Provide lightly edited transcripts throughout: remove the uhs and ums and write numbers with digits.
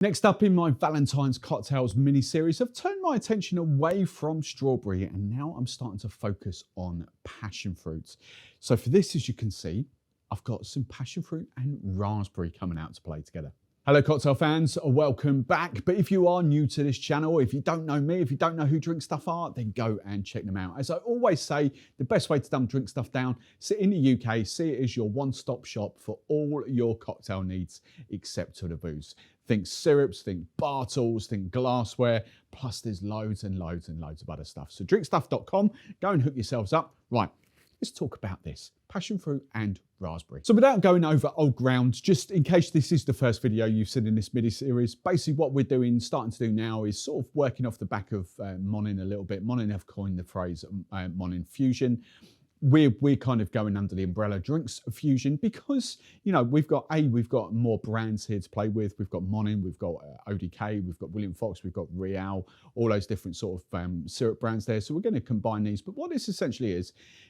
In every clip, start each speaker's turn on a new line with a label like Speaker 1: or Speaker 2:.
Speaker 1: Next up in my Valentine's cocktails mini-series, I've turned my attention away from strawberry and now I'm starting to focus on passion fruits. So for this, as you can see, I've got some passion fruit and raspberry coming out to play together. Hello cocktail fans, welcome back. But if you are new to this channel, if you don't know me, if you don't know who Drink Stuff are, then go and check them out. As I always say, the best way to dumb Drink Stuff down, sit in the UK, see it as your one-stop shop for all your cocktail needs except for the booze. Think syrups, think Bartles, think glassware, plus there's loads and loads and loads of other stuff. So drinkstuff.com, go and hook yourselves up. Right, let's talk about this, passion fruit and raspberry. So without going over old ground, just in case this is the first video you've seen in this mini-series, basically what we're starting to do now is sort of working off the back of Monin a little bit. Monin have coined the phrase Monin Fusion. We're kind of going under the umbrella Drinks Fusion because, you know, we've got more brands here to play with. We've got Monin, we've got ODK, we've got William Fox, we've got Real, all those different sort of syrup brands there. So we're going to combine these. But what this essentially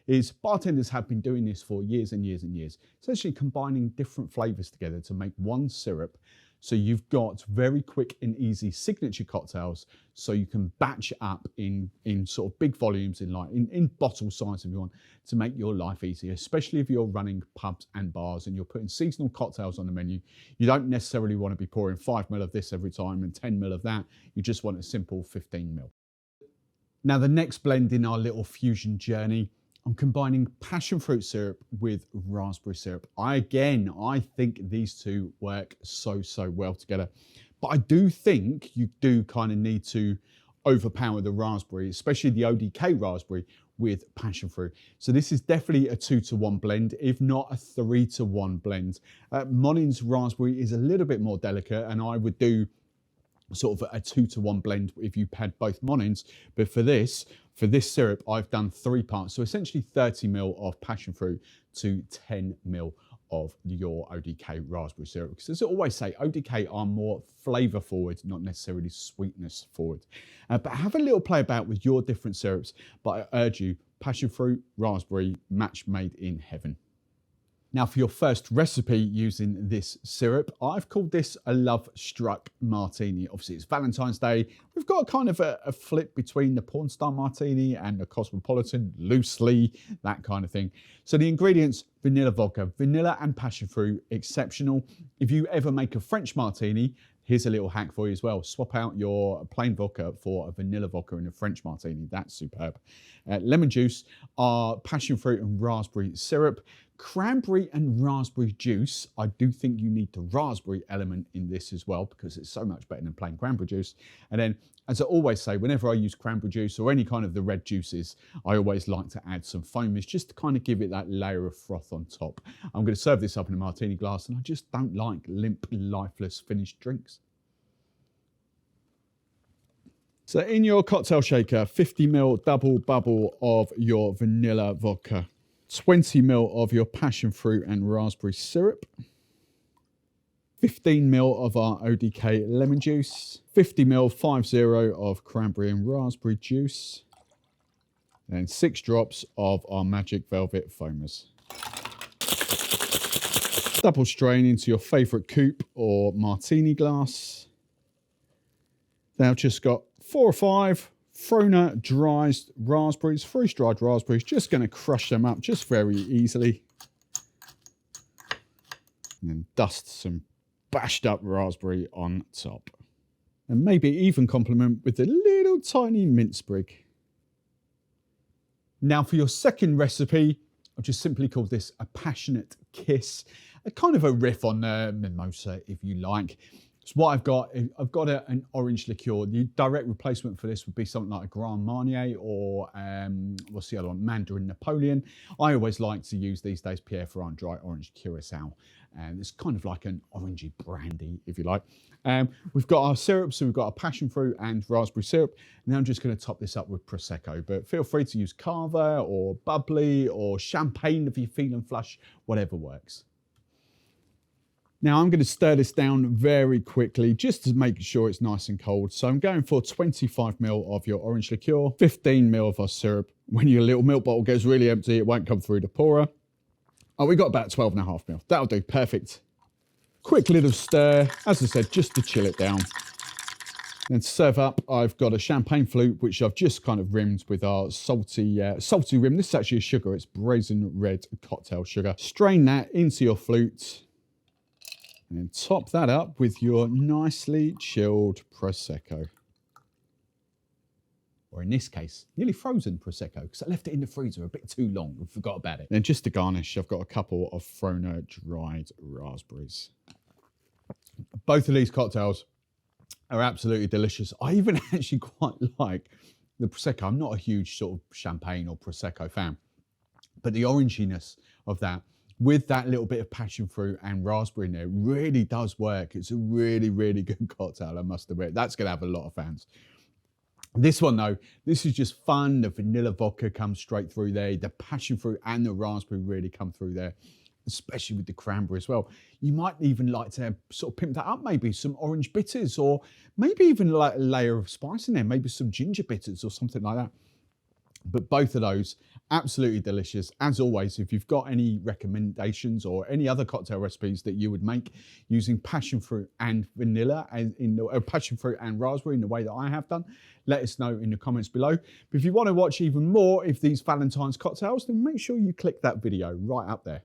Speaker 1: is bartenders have been doing this for years and years and years, essentially combining different flavors together to make one syrup. So you've got very quick and easy signature cocktails, so you can batch up in sort of big volumes, in bottle size if you want, to make your life easier, especially if you're running pubs and bars and you're putting seasonal cocktails on the menu. You don't necessarily want to be pouring 5 ml of this every time and 10 ml of that. You just want a simple 15 ml. Now the next blend in our little fusion journey, I'm combining passion fruit syrup with raspberry syrup. I think these two work so well together. But I do think you do kind of need to overpower the raspberry, especially the ODK raspberry, with passion fruit. So this is definitely a 2-to-1 blend, if not a 3-to-1 blend. Monin's raspberry is a little bit more delicate, and I would do sort of a 2-to-1 blend if you had both Monins. But for this syrup, I've done 3 parts. So essentially 30 ml of passion fruit to 10 ml of your ODK raspberry syrup. Because as I always say, ODK are more flavour forward, not necessarily sweetness forward. But have a little play about with your different syrups. But I urge you, passion fruit, raspberry, match made in heaven. Now for your first recipe using this syrup, I've called this a love struck martini. Obviously it's Valentine's Day. We've got kind of a flip between the porn star martini and the cosmopolitan, loosely, that kind of thing. So the ingredients, vanilla vodka, vanilla and passion fruit, exceptional. If you ever make a French martini, here's a little hack for you as well. Swap out your plain vodka for a vanilla vodka in a French martini. That's superb. Lemon juice, our passion fruit and raspberry syrup. Cranberry and raspberry juice. I do think you need the raspberry element in this as well because it's so much better than plain cranberry juice. And then, as I always say, whenever I use cranberry juice or any kind of the red juices, I always like to add some foamers just to kind of give it that layer of froth on top. I'm going to serve this up in a martini glass, and I just don't like limp, lifeless finished drinks. So in your cocktail shaker, 50 ml double bubble of your vanilla vodka, 20 ml of your passion fruit and raspberry syrup, 15 ml of our ODK lemon juice, 50 ml 50 of cranberry and raspberry juice, and 6 drops of our Magic Velvet foamers. Double strain into your favourite coupe or martini glass. Now I've just got 4 or 5 Frona dried raspberries, freeze-dried raspberries, just going to crush them up just very easily. And then dust some bashed up raspberry on top. And maybe even complement with a little tiny mint sprig. Now for your second recipe, I've just simply called this a passionate kiss. A kind of a riff on mimosa, if you like. So what I've got an orange liqueur. The direct replacement for this would be something like a Grand Marnier or what's the other one? Mandarin Napoleon. I always like to use these days Pierre Ferrand dry orange curacao. And it's kind of like an orangey brandy, if you like. We've got our syrup, so we've got our passion fruit and raspberry syrup. Now I'm just going to top this up with Prosecco, but feel free to use Cava or bubbly or champagne if you're feeling flush, whatever works. Now I'm going to stir this down very quickly just to make sure it's nice and cold. So I'm going for 25 ml of your orange liqueur, 15 ml of our syrup. When your little milk bottle goes really empty, it won't come through the pourer. Oh, we got about 12.5 ml. That'll do, perfect. Quick little stir, as I said, just to chill it down. Then to serve up, I've got a champagne flute, which I've just kind of rimmed with our salty rim. This is actually a sugar. It's brazen red cocktail sugar. Strain that into your flute. And then top that up with your nicely chilled Prosecco. Or in this case, nearly frozen Prosecco, because I left it in the freezer a bit too long and forgot about it. Then just to garnish, I've got a couple of Frona dried raspberries. Both of these cocktails are absolutely delicious. I even actually quite like the Prosecco. I'm not a huge sort of champagne or Prosecco fan, but the oranginess of that with that little bit of passion fruit and raspberry in there really does work. It's a really, really good cocktail, I must admit. That's going to have a lot of fans. This one though, this is just fun. The vanilla vodka comes straight through there. The passion fruit and the raspberry really come through there, especially with the cranberry as well. You might even like to sort of pimp that up, maybe some orange bitters, or maybe even like a layer of spice in there, maybe some ginger bitters or something like that. But both of those, absolutely delicious. As always, if you've got any recommendations or any other cocktail recipes that you would make using passion fruit and vanilla, and passion fruit and raspberry in the way that I have done, let us know in the comments below. But if you want to watch even more of these Valentine's cocktails, then make sure you click that video right up there.